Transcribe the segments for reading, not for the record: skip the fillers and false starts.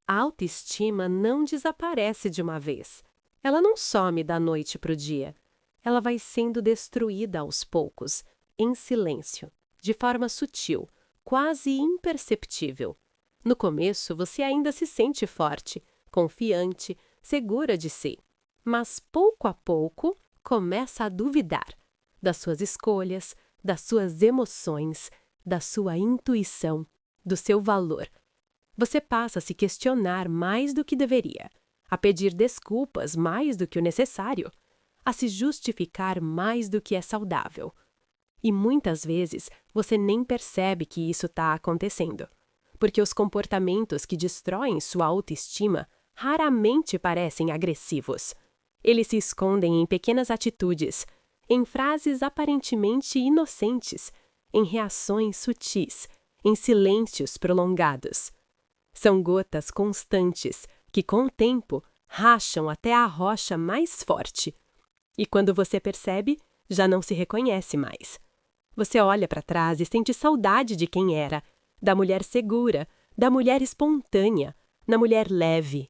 A autoestima não desaparece de uma vez. Ela não some da noite para o dia. Ela vai sendo destruída aos poucos, em silêncio, de forma sutil, quase imperceptível. No começo, você ainda se sente forte, confiante, segura de si. Mas, pouco a pouco, começa a duvidar das suas escolhas, das suas emoções, da sua intuição, do seu valor. Você passa a se questionar mais do que deveria, a pedir desculpas mais do que o necessário, a se justificar mais do que é saudável. E muitas vezes você nem percebe que isso está acontecendo, porque os comportamentos que destroem sua autoestima raramente parecem agressivos. Eles se escondem em pequenas atitudes, em frases aparentemente inocentes, em reações sutis, em silêncios prolongados. São gotas constantes que, com o tempo, racham até a rocha mais forte. E quando você percebe, já não se reconhece mais. Você olha para trás e sente saudade de quem era, da mulher segura, da mulher espontânea, da mulher leve.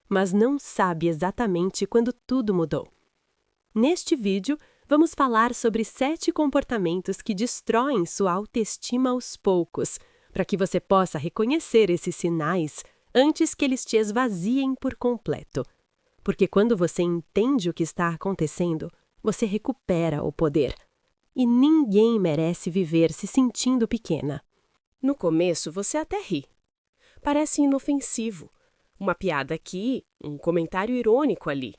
Mas não sabe exatamente quando tudo mudou. Neste vídeo, vamos falar sobre 7 comportamentos que destroem sua autoestima aos poucos, para que você possa reconhecer esses sinais antes que eles te esvaziem por completo. Porque quando você entende o que está acontecendo, você recupera o poder. E ninguém merece viver se sentindo pequena. No começo, você até ri. Parece inofensivo. Uma piada aqui, um comentário irônico ali.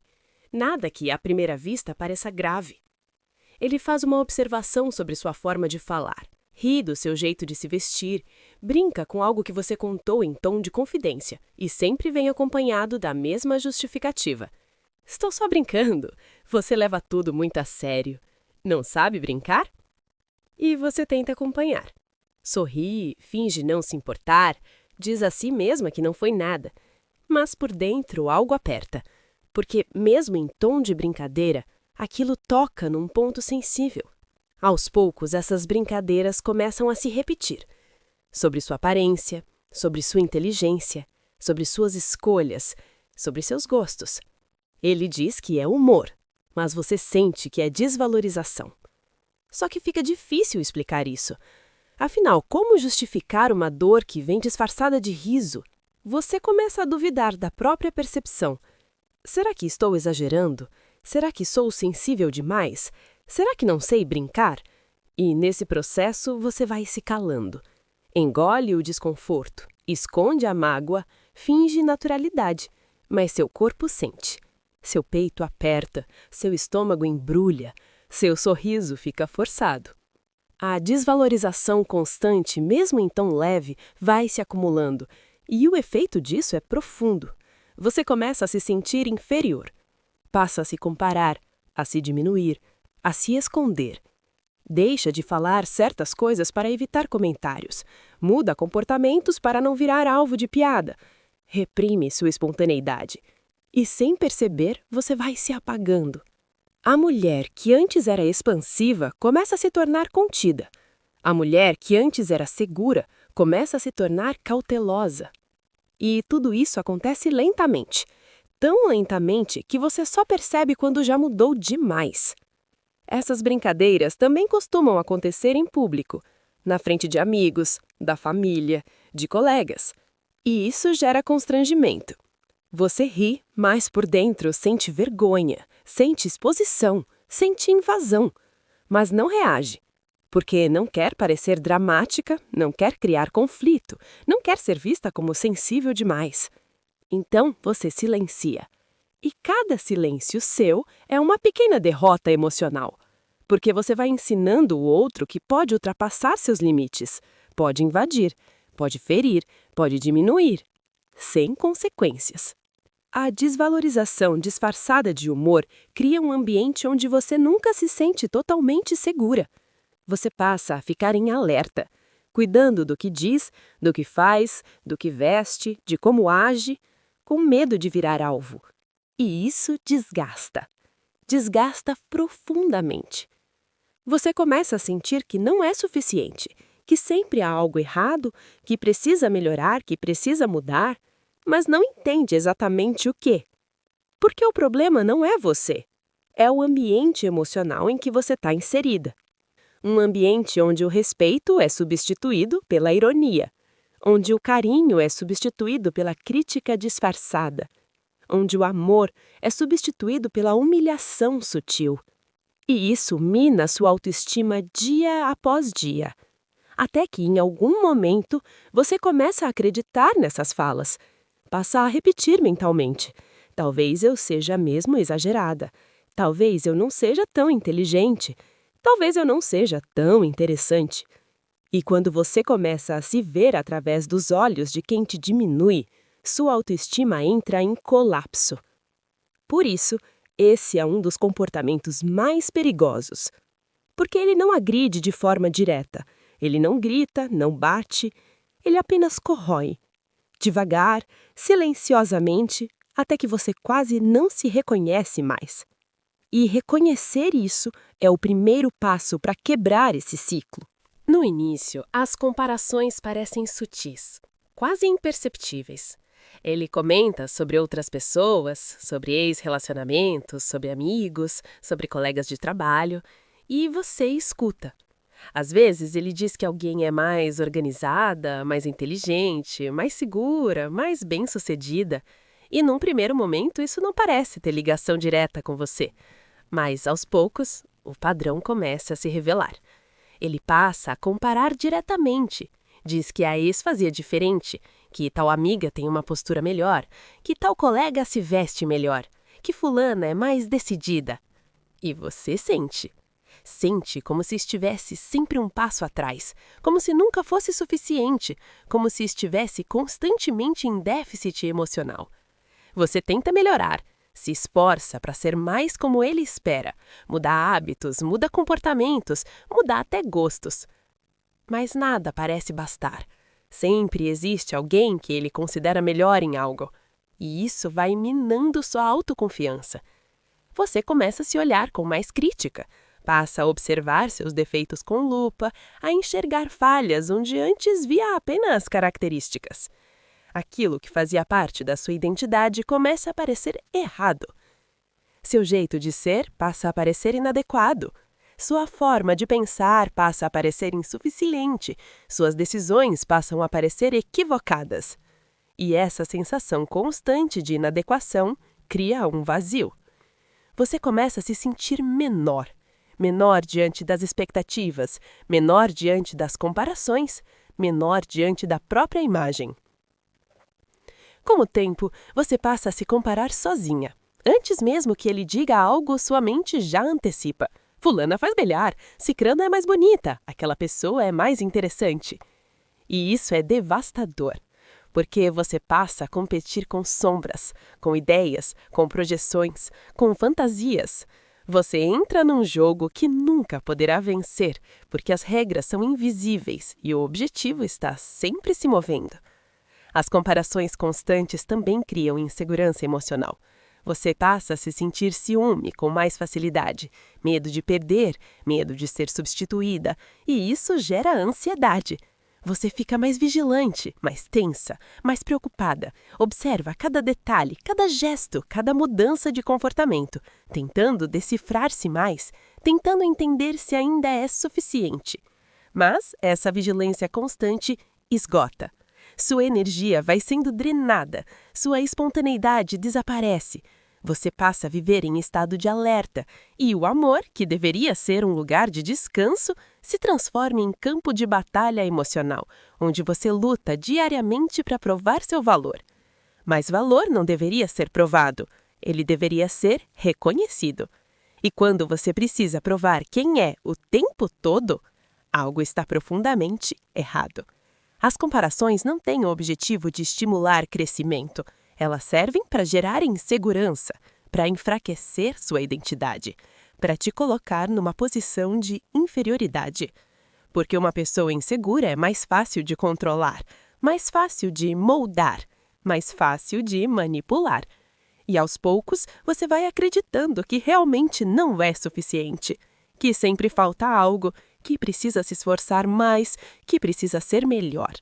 Nada que, à primeira vista, pareça grave. Ele faz uma observação sobre sua forma de falar, ri do seu jeito de se vestir, brinca com algo que você contou em tom de confidência e sempre vem acompanhado da mesma justificativa. Estou só brincando. Você leva tudo muito a sério. Não sabe brincar? E você tenta acompanhar. Sorri, finge não se importar, diz a si mesma que não foi nada. Mas por dentro algo aperta, porque mesmo em tom de brincadeira, aquilo toca num ponto sensível. Aos poucos, essas brincadeiras começam a se repetir. Sobre sua aparência, sobre sua inteligência, sobre suas escolhas, sobre seus gostos. Ele diz que é humor, mas você sente que é desvalorização. Só que fica difícil explicar isso. Afinal, como justificar uma dor que vem disfarçada de riso? Você começa a duvidar da própria percepção. Será que estou exagerando? Será que sou sensível demais? Será que não sei brincar? E nesse processo você vai se calando. Engole o desconforto, esconde a mágoa, finge naturalidade, mas seu corpo sente. Seu peito aperta, seu estômago embrulha, seu sorriso fica forçado. A desvalorização constante, mesmo em tom leve, vai se acumulando, e o efeito disso é profundo. Você começa a se sentir inferior. Passa a se comparar, a se diminuir, a se esconder. Deixa de falar certas coisas para evitar comentários. Muda comportamentos para não virar alvo de piada. Reprime sua espontaneidade. E sem perceber, você vai se apagando. A mulher que antes era expansiva começa a se tornar contida. A mulher que antes era segura começa a se tornar cautelosa. E tudo isso acontece lentamente. Tão lentamente que você só percebe quando já mudou demais. Essas brincadeiras também costumam acontecer em público, na frente de amigos, da família, de colegas. E isso gera constrangimento. Você ri, mas por dentro sente vergonha, sente exposição, sente invasão. Mas não reage, porque não quer parecer dramática, não quer criar conflito, não quer ser vista como sensível demais. Então você silencia. E cada silêncio seu é uma pequena derrota emocional, porque você vai ensinando o outro que pode ultrapassar seus limites, pode invadir, pode ferir, pode diminuir, sem consequências. A desvalorização disfarçada de humor cria um ambiente onde você nunca se sente totalmente segura. Você passa a ficar em alerta, cuidando do que diz, do que faz, do que veste, de como age, com medo de virar alvo. E isso desgasta. Desgasta profundamente. Você começa a sentir que não é suficiente, que sempre há algo errado, que precisa melhorar, que precisa mudar. mas não entende exatamente o quê. Porque o problema não é você, é o ambiente emocional em que você está inserida. Um ambiente onde o respeito é substituído pela ironia, onde o carinho é substituído pela crítica disfarçada, onde o amor é substituído pela humilhação sutil. E isso mina sua autoestima dia após dia. Até que, em algum momento, você começa a acreditar nessas falas. Passa a repetir mentalmente. Talvez eu seja mesmo exagerada. Talvez eu não seja tão inteligente. Talvez eu não seja tão interessante. E quando você começa a se ver através dos olhos de quem te diminui, sua autoestima entra em colapso. Por isso, esse é um dos comportamentos mais perigosos. Porque ele não agride de forma direta. Ele não grita, não bate. Ele apenas corrói. Devagar, silenciosamente, até que você quase não se reconhece mais. E reconhecer isso é o primeiro passo para quebrar esse ciclo. No início, as comparações parecem sutis, quase imperceptíveis. Ele comenta sobre outras pessoas, sobre ex-relacionamentos, sobre amigos, sobre colegas de trabalho, e você escuta. Às vezes, ele diz que alguém é mais organizada, mais inteligente, mais segura, mais bem-sucedida, e num primeiro momento isso não parece ter ligação direta com você. Mas, aos poucos, o padrão começa a se revelar. Ele passa a comparar diretamente. Diz que a ex fazia diferente, que tal amiga tem uma postura melhor, que tal colega se veste melhor, que fulana é mais decidida. E você sente. Sente como se estivesse sempre um passo atrás, como se nunca fosse suficiente, como se estivesse constantemente em déficit emocional. Você tenta melhorar, se esforça para ser mais como ele espera, muda hábitos, muda comportamentos, muda até gostos. Mas nada parece bastar. Sempre existe alguém que ele considera melhor em algo. E isso vai minando sua autoconfiança. Você começa a se olhar com mais crítica, passa a observar seus defeitos com lupa, a enxergar falhas onde antes via apenas características. Aquilo que fazia parte da sua identidade começa a parecer errado. Seu jeito de ser passa a parecer inadequado. Sua forma de pensar passa a parecer insuficiente, suas decisões passam a parecer equivocadas. E essa sensação constante de inadequação cria um vazio. Você começa a se sentir menor. Menor diante das expectativas, menor diante das comparações, menor diante da própria imagem. Com o tempo, você passa a se comparar sozinha. Antes mesmo que ele diga algo, sua mente já antecipa. Fulana faz melhor, cicrana é mais bonita, aquela pessoa é mais interessante. E isso é devastador, porque você passa a competir com sombras, com ideias, com projeções, com fantasias. Você entra num jogo que nunca poderá vencer, porque as regras são invisíveis e o objetivo está sempre se movendo. As comparações constantes também criam insegurança emocional. Você passa a se sentir ciúme com mais facilidade, medo de perder, medo de ser substituída, e isso gera ansiedade. Você fica mais vigilante, mais tensa, mais preocupada, observa cada detalhe, cada gesto, cada mudança de comportamento, tentando decifrar-se mais, tentando entender se ainda é suficiente. Mas essa vigilância constante esgota. Sua energia vai sendo drenada, sua espontaneidade desaparece. Você passa a viver em estado de alerta e o amor, que deveria ser um lugar de descanso, se transforma em campo de batalha emocional, onde você luta diariamente para provar seu valor. Mas valor não deveria ser provado, ele deveria ser reconhecido. E quando você precisa provar quem é o tempo todo, algo está profundamente errado. As comparações não têm o objetivo de estimular crescimento. Elas servem para gerar insegurança, para enfraquecer sua identidade, para te colocar numa posição de inferioridade. Porque uma pessoa insegura é mais fácil de controlar, mais fácil de moldar, mais fácil de manipular. E aos poucos você vai acreditando que realmente não é suficiente, que sempre falta algo, que precisa se esforçar mais, que precisa ser melhor.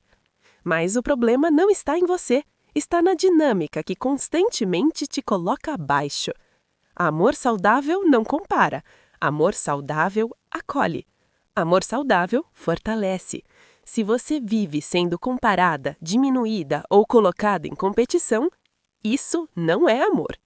Mas o problema não está em você, está na dinâmica que constantemente te coloca abaixo. Amor saudável não compara. Amor saudável acolhe. Amor saudável fortalece. Se você vive sendo comparada, diminuída ou colocada em competição, isso não é amor.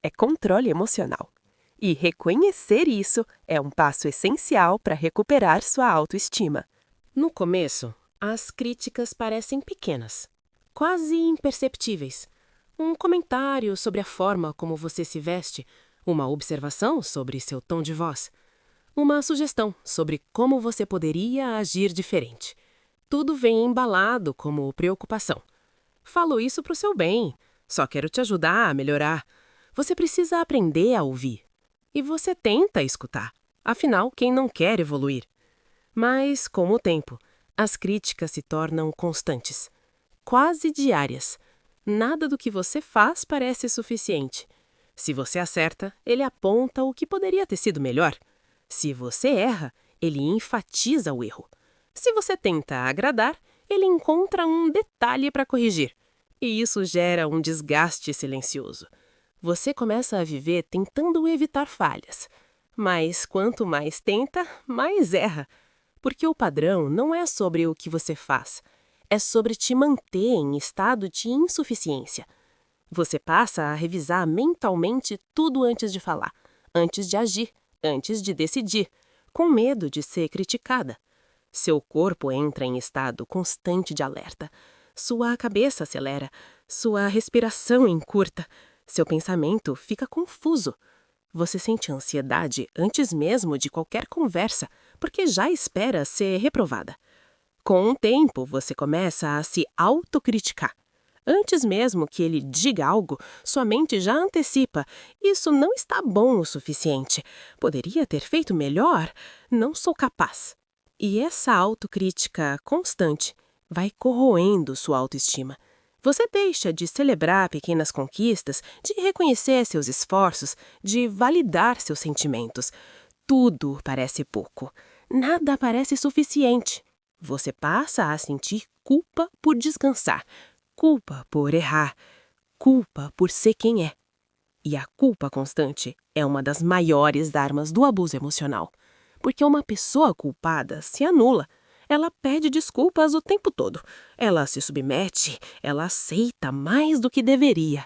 É controle emocional. E reconhecer isso é um passo essencial para recuperar sua autoestima. No começo, as críticas parecem pequenas, quase imperceptíveis. Um comentário sobre a forma como você se veste, uma observação sobre seu tom de voz, uma sugestão sobre como você poderia agir diferente. Tudo vem embalado como preocupação. Falo isso para o seu bem, só quero te ajudar a melhorar. Você precisa aprender a ouvir. E você tenta escutar. Afinal, quem não quer evoluir? Mas, com o tempo, as críticas se tornam constantes, quase diárias. Nada do que você faz parece suficiente. Se você acerta, ele aponta o que poderia ter sido melhor. Se você erra, ele enfatiza o erro. Se você tenta agradar, ele encontra um detalhe para corrigir. E isso gera um desgaste silencioso. Você começa a viver tentando evitar falhas. Mas quanto mais tenta, mais erra. Porque o padrão não é sobre o que você faz. É sobre te manter em estado de insuficiência. Você passa a revisar mentalmente tudo antes de falar, antes de agir, antes de decidir, com medo de ser criticada. Seu corpo entra em estado constante de alerta. Sua cabeça acelera, sua respiração encurta. Seu pensamento fica confuso. Você sente ansiedade antes mesmo de qualquer conversa, porque já espera ser reprovada. Com o tempo, você começa a se autocriticar. Antes mesmo que ele diga algo, sua mente já antecipa. Isso não está bom o suficiente. Poderia ter feito melhor? Não sou capaz. E essa autocrítica constante vai corroendo sua autoestima. Você deixa de celebrar pequenas conquistas, de reconhecer seus esforços, de validar seus sentimentos. Tudo parece pouco. Nada parece suficiente. Você passa a sentir culpa por descansar, culpa por errar, culpa por ser quem é. E a culpa constante é uma das maiores armas do abuso emocional. Porque uma pessoa culpada se anula. Ela pede desculpas o tempo todo. Ela se submete, ela aceita mais do que deveria.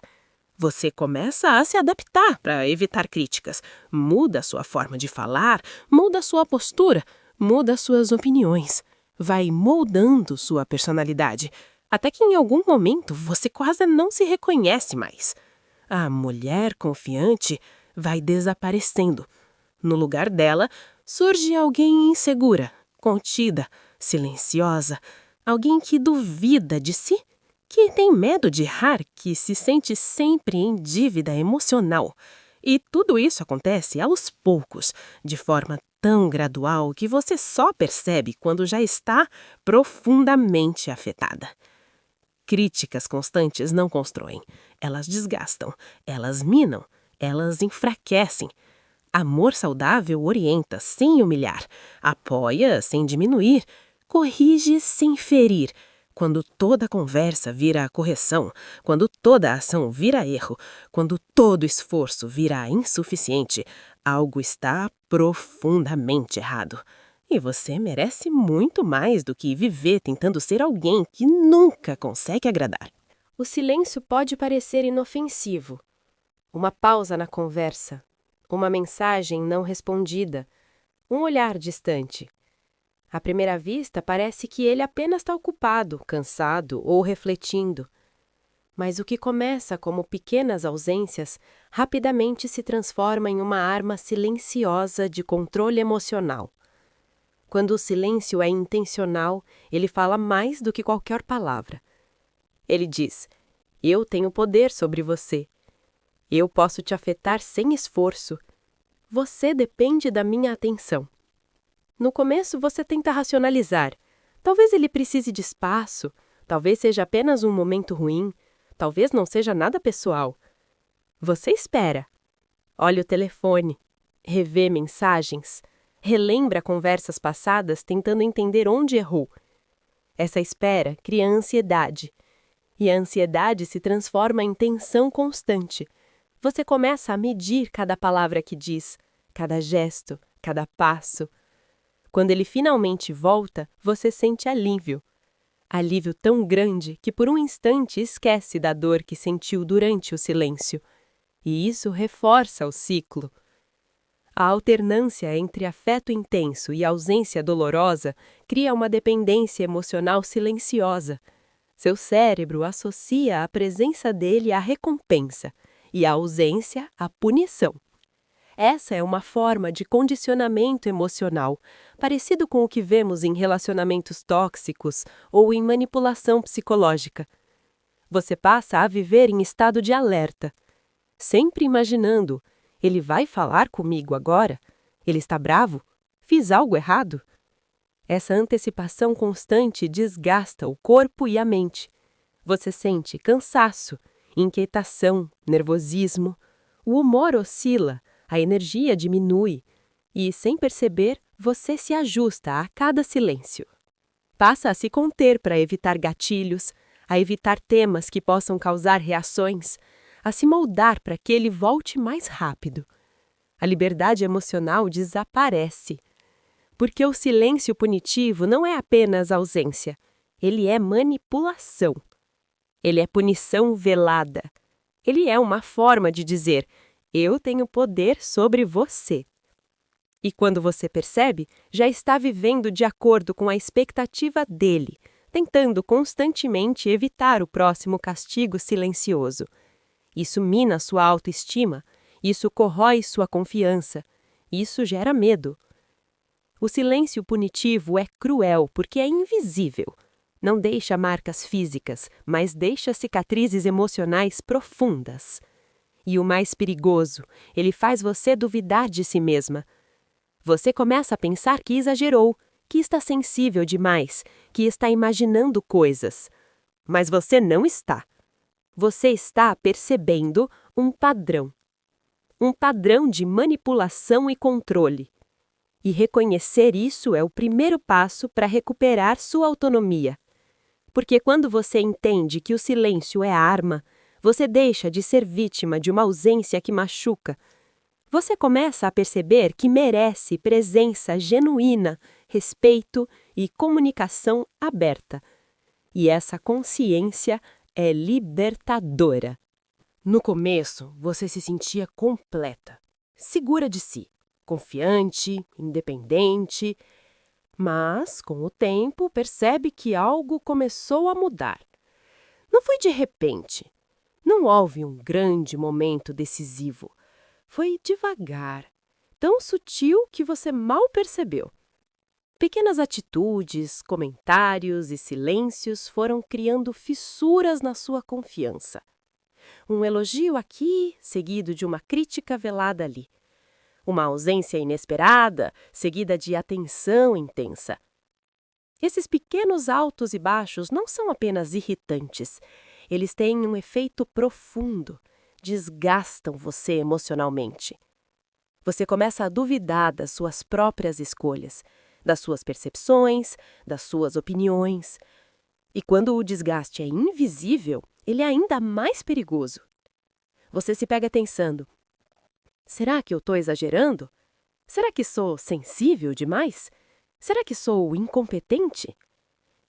Você começa a se adaptar para evitar críticas. Muda sua forma de falar, muda sua postura, muda suas opiniões. Vai moldando sua personalidade, até que em algum momento você quase não se reconhece mais. A mulher confiante vai desaparecendo. No lugar dela, surge alguém insegura, contida, silenciosa, alguém que duvida de si, que tem medo de errar, que se sente sempre em dívida emocional. E tudo isso acontece aos poucos, de forma tão gradual que você só percebe quando já está profundamente afetada. Críticas constantes não constroem, elas desgastam, elas minam, elas enfraquecem. Amor saudável orienta sem humilhar, apoia sem diminuir, corrige sem ferir. Quando toda conversa vira correção, quando toda ação vira erro, quando todo esforço vira insuficiente, algo está profundamente errado. E você merece muito mais do que viver tentando ser alguém que nunca consegue agradar. O silêncio pode parecer inofensivo. Uma pausa na conversa, uma mensagem não respondida, um olhar distante. À primeira vista, parece que ele apenas está ocupado, cansado ou refletindo. Mas o que começa como pequenas ausências, rapidamente se transforma em uma arma silenciosa de controle emocional. Quando o silêncio é intencional, ele fala mais do que qualquer palavra. Ele diz: eu tenho poder sobre você. Eu posso te afetar sem esforço. Você depende da minha atenção. No começo, você tenta racionalizar. Talvez ele precise de espaço, talvez seja apenas um momento ruim, talvez não seja nada pessoal. Você espera. Olha o telefone, revê mensagens, relembra conversas passadas tentando entender onde errou. Essa espera cria ansiedade. E a ansiedade se transforma em tensão constante. Você começa a medir cada palavra que diz, cada gesto, cada passo. Quando ele finalmente volta, você sente alívio. Alívio tão grande que por um instante esquece da dor que sentiu durante o silêncio. E isso reforça o ciclo. A alternância entre afeto intenso e ausência dolorosa cria uma dependência emocional silenciosa. Seu cérebro associa a presença dele à recompensa e a ausência à punição. Essa é uma forma de condicionamento emocional, parecido com o que vemos em relacionamentos tóxicos ou em manipulação psicológica. Você passa a viver em estado de alerta, sempre imaginando: ele vai falar comigo agora? Ele está bravo? Fiz algo errado? Essa antecipação constante desgasta o corpo e a mente. Você sente cansaço, inquietação, nervosismo. O humor oscila, a energia diminui e, sem perceber, você se ajusta a cada silêncio. Passa a se conter para evitar gatilhos, a evitar temas que possam causar reações, a se moldar para que ele volte mais rápido. A liberdade emocional desaparece. Porque o silêncio punitivo não é apenas ausência, ele é manipulação. Ele é punição velada. Ele é uma forma de dizer: eu tenho poder sobre você. E quando você percebe, já está vivendo de acordo com a expectativa dele, tentando constantemente evitar o próximo castigo silencioso. Isso mina sua autoestima, isso corrói sua confiança, isso gera medo. O silêncio punitivo é cruel porque é invisível. Não deixa marcas físicas, mas deixa cicatrizes emocionais profundas. E o mais perigoso, ele faz você duvidar de si mesma. Você começa a pensar que exagerou, que está sensível demais, que está imaginando coisas. Mas você não está. Você está percebendo um padrão. Um padrão de manipulação e controle. E reconhecer isso é o primeiro passo para recuperar sua autonomia. Porque quando você entende que o silêncio é arma, você deixa de ser vítima de uma ausência que machuca. Você começa a perceber que merece presença genuína, respeito e comunicação aberta. E essa consciência é libertadora. No começo, você se sentia completa, segura de si, confiante, independente, mas, com o tempo, percebe que algo começou a mudar. Não foi de repente. Não houve um grande momento decisivo. Foi devagar, tão sutil que você mal percebeu. Pequenas atitudes, comentários e silêncios foram criando fissuras na sua confiança. Um elogio aqui, seguido de uma crítica velada ali. Uma ausência inesperada, seguida de atenção intensa. Esses pequenos altos e baixos não são apenas irritantes. Eles têm um efeito profundo, desgastam você emocionalmente. Você começa a duvidar das suas próprias escolhas, das suas percepções, das suas opiniões. E quando o desgaste é invisível, ele é ainda mais perigoso. Você se pega pensando: será que eu estou exagerando? Será que sou sensível demais? Será que sou incompetente?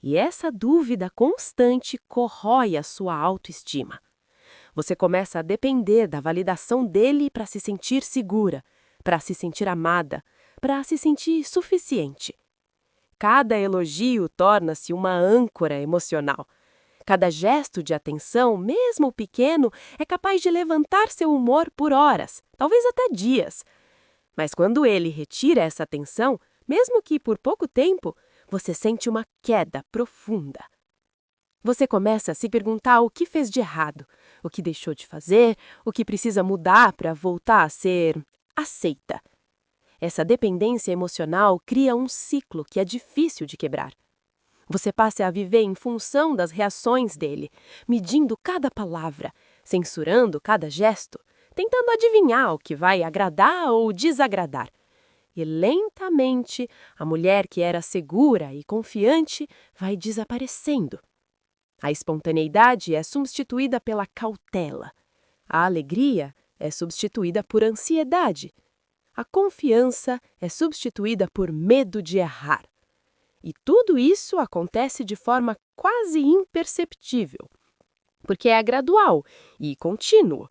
E essa dúvida constante corrói a sua autoestima. Você começa a depender da validação dele para se sentir segura, para se sentir amada, para se sentir suficiente. Cada elogio torna-se uma âncora emocional. Cada gesto de atenção, mesmo pequeno, é capaz de levantar seu humor por horas, talvez até dias. Mas quando ele retira essa atenção, mesmo que por pouco tempo, você sente uma queda profunda. Você começa a se perguntar o que fez de errado, o que deixou de fazer, o que precisa mudar para voltar a ser aceita. Essa dependência emocional cria um ciclo que é difícil de quebrar. Você passa a viver em função das reações dele, medindo cada palavra, censurando cada gesto, tentando adivinhar o que vai agradar ou desagradar. E lentamente, a mulher que era segura e confiante vai desaparecendo. A espontaneidade é substituída pela cautela. A alegria é substituída por ansiedade. A confiança é substituída por medo de errar. E tudo isso acontece de forma quase imperceptível, porque é gradual e contínuo.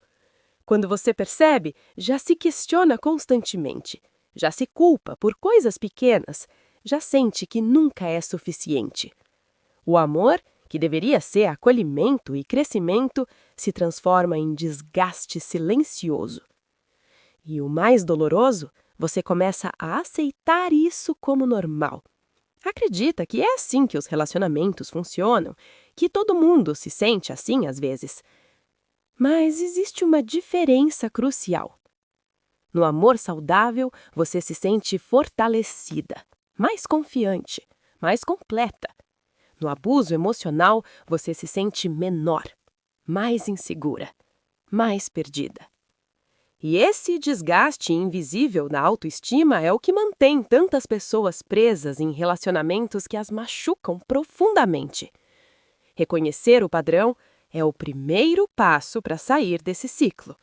Quando você percebe, já se questiona constantemente, já se culpa por coisas pequenas, já sente que nunca é suficiente. O amor, que deveria ser acolhimento e crescimento, se transforma em desgaste silencioso. E o mais doloroso, você começa a aceitar isso como normal. Acredita que é assim que os relacionamentos funcionam, que todo mundo se sente assim às vezes. Mas existe uma diferença crucial. No amor saudável, você se sente fortalecida, mais confiante, mais completa. No abuso emocional, você se sente menor, mais insegura, mais perdida. E esse desgaste invisível na autoestima é o que mantém tantas pessoas presas em relacionamentos que as machucam profundamente. Reconhecer o padrão é o primeiro passo para sair desse ciclo.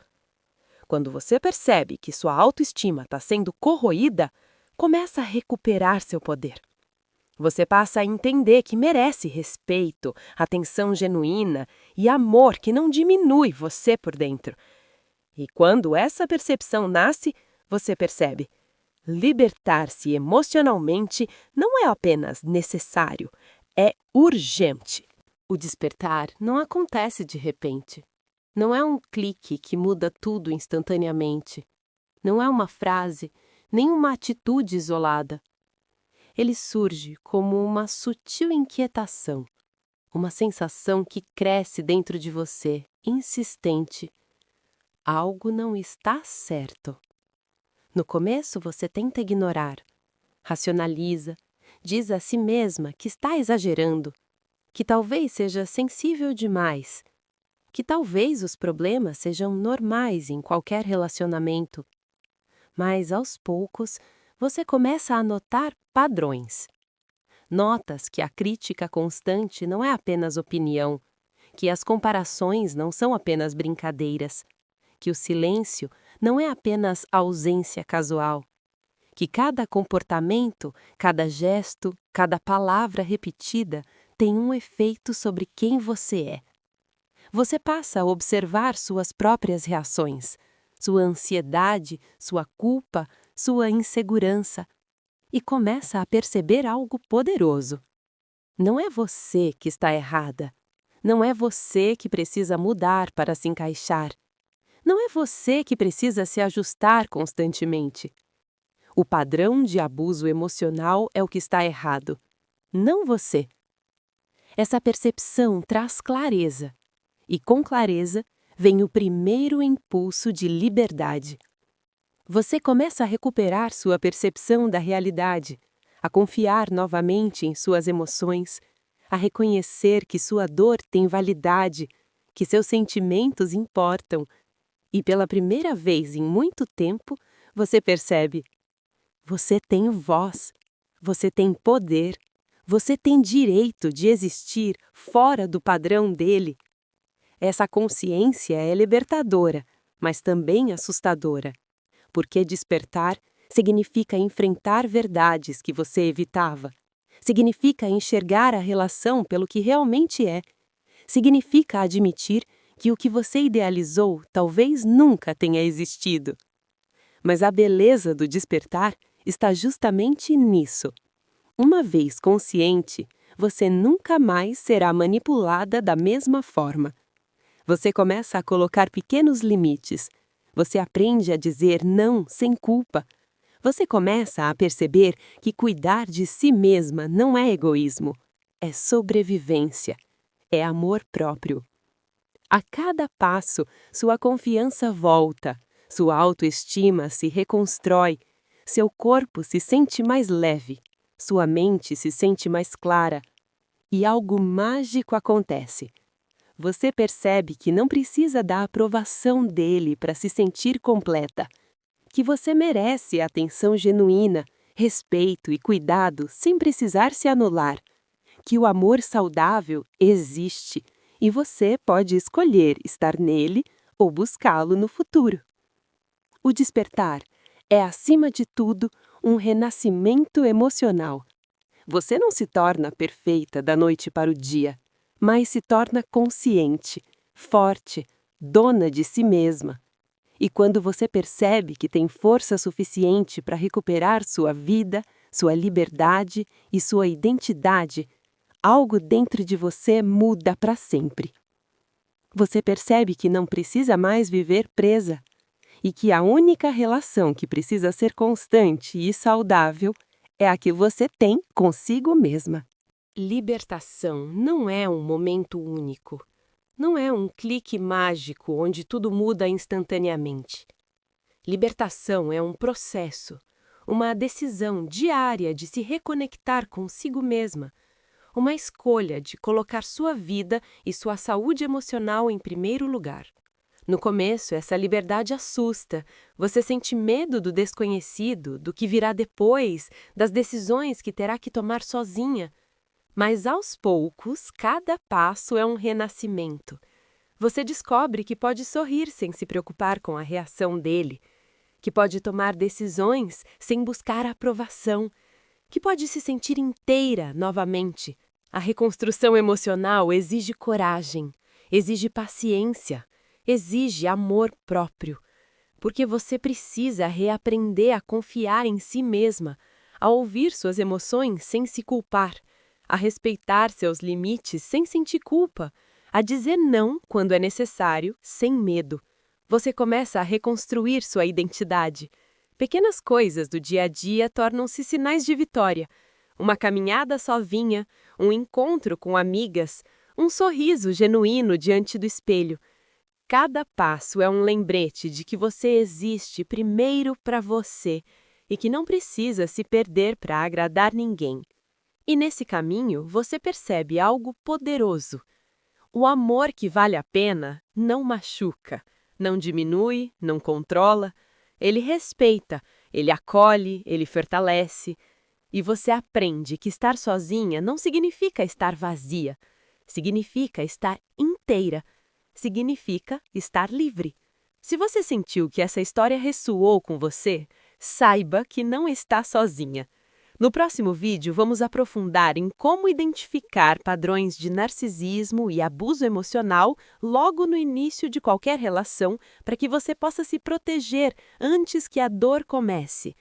Quando você percebe que sua autoestima está sendo corroída, começa a recuperar seu poder. Você passa a entender que merece respeito, atenção genuína e amor que não diminui você por dentro. E quando essa percepção nasce, você percebe: libertar-se emocionalmente não é apenas necessário, é urgente. O despertar não acontece de repente. Não é um clique que muda tudo instantaneamente. Não é uma frase, nem uma atitude isolada. Ele surge como uma sutil inquietação, uma sensação que cresce dentro de você, insistente. Algo não está certo. No começo você tenta ignorar, racionaliza, diz a si mesma que está exagerando, que talvez seja sensível demais, que talvez os problemas sejam normais em qualquer relacionamento. Mas aos poucos você começa a notar padrões. Notas que a crítica constante não é apenas opinião, que as comparações não são apenas brincadeiras, que o silêncio não é apenas ausência casual, que cada comportamento, cada gesto, cada palavra repetida tem um efeito sobre quem você é. Você passa a observar suas próprias reações, sua ansiedade, sua culpa, sua insegurança, e começa a perceber algo poderoso. Não é você que está errada. Não é você que precisa mudar para se encaixar. Não é você que precisa se ajustar constantemente. O padrão de abuso emocional é o que está errado, não você. Essa percepção traz clareza, e com clareza vem o primeiro impulso de liberdade. Você começa a recuperar sua percepção da realidade, a confiar novamente em suas emoções, a reconhecer que sua dor tem validade, que seus sentimentos importam. E pela primeira vez em muito tempo, você percebe: você tem voz, você tem poder, você tem direito de existir fora do padrão dele. Essa consciência é libertadora, mas também assustadora, porque despertar significa enfrentar verdades que você evitava, significa enxergar a relação pelo que realmente é, significa admitir que o que você idealizou talvez nunca tenha existido. Mas a beleza do despertar está justamente nisso. Uma vez consciente, você nunca mais será manipulada da mesma forma. Você começa a colocar pequenos limites. Você aprende a dizer não sem culpa. Você começa a perceber que cuidar de si mesma não é egoísmo, é sobrevivência, é amor próprio. A cada passo, sua confiança volta, sua autoestima se reconstrói, seu corpo se sente mais leve, sua mente se sente mais clara. E algo mágico acontece. Você percebe que não precisa da aprovação dele para se sentir completa, que você merece atenção genuína, respeito e cuidado sem precisar se anular, que o amor saudável existe e você pode escolher estar nele ou buscá-lo no futuro. O despertar é, acima de tudo, um renascimento emocional. Você não se torna perfeita da noite para o dia, mas se torna consciente, forte, dona de si mesma. E quando você percebe que tem força suficiente para recuperar sua vida, sua liberdade e sua identidade, algo dentro de você muda para sempre. Você percebe que não precisa mais viver presa e que a única relação que precisa ser constante e saudável é a que você tem consigo mesma. Libertação não é um momento único. Não é um clique mágico onde tudo muda instantaneamente. Libertação é um processo, uma decisão diária de se reconectar consigo mesma, uma escolha de colocar sua vida e sua saúde emocional em primeiro lugar. No começo, essa liberdade assusta. Você sente medo do desconhecido, do que virá depois, das decisões que terá que tomar sozinha. Mas, aos poucos, cada passo é um renascimento. Você descobre que pode sorrir sem se preocupar com a reação dele, que pode tomar decisões sem buscar a aprovação, que pode se sentir inteira novamente. A reconstrução emocional exige coragem, exige paciência, exige amor próprio, porque você precisa reaprender a confiar em si mesma, a ouvir suas emoções sem se culpar, a respeitar seus limites sem sentir culpa, a dizer não quando é necessário, sem medo. Você começa a reconstruir sua identidade. Pequenas coisas do dia a dia tornam-se sinais de vitória. Uma caminhada sozinha, um encontro com amigas, um sorriso genuíno diante do espelho. Cada passo é um lembrete de que você existe primeiro para você e que não precisa se perder para agradar ninguém. E nesse caminho você percebe algo poderoso. O amor que vale a pena não machuca, não diminui, não controla. Ele respeita, ele acolhe, ele fortalece. E você aprende que estar sozinha não significa estar vazia. Significa estar inteira. Significa estar livre. Se você sentiu que essa história ressoou com você, saiba que não está sozinha. No próximo vídeo, vamos aprofundar em como identificar padrões de narcisismo e abuso emocional logo no início de qualquer relação para que você possa se proteger antes que a dor comece.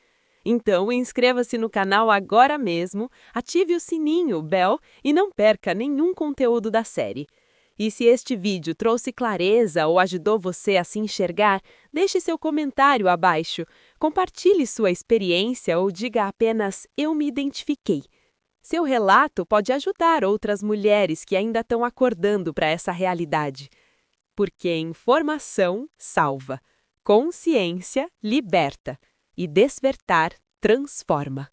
Então, inscreva-se no canal agora mesmo, ative o sininho, bell e não perca nenhum conteúdo da série. E se este vídeo trouxe clareza ou ajudou você a se enxergar, deixe seu comentário abaixo. Compartilhe sua experiência ou diga apenas "Eu me identifiquei". Seu relato pode ajudar outras mulheres que ainda estão acordando para essa realidade. Porque informação salva, consciência liberta e despertar transforma.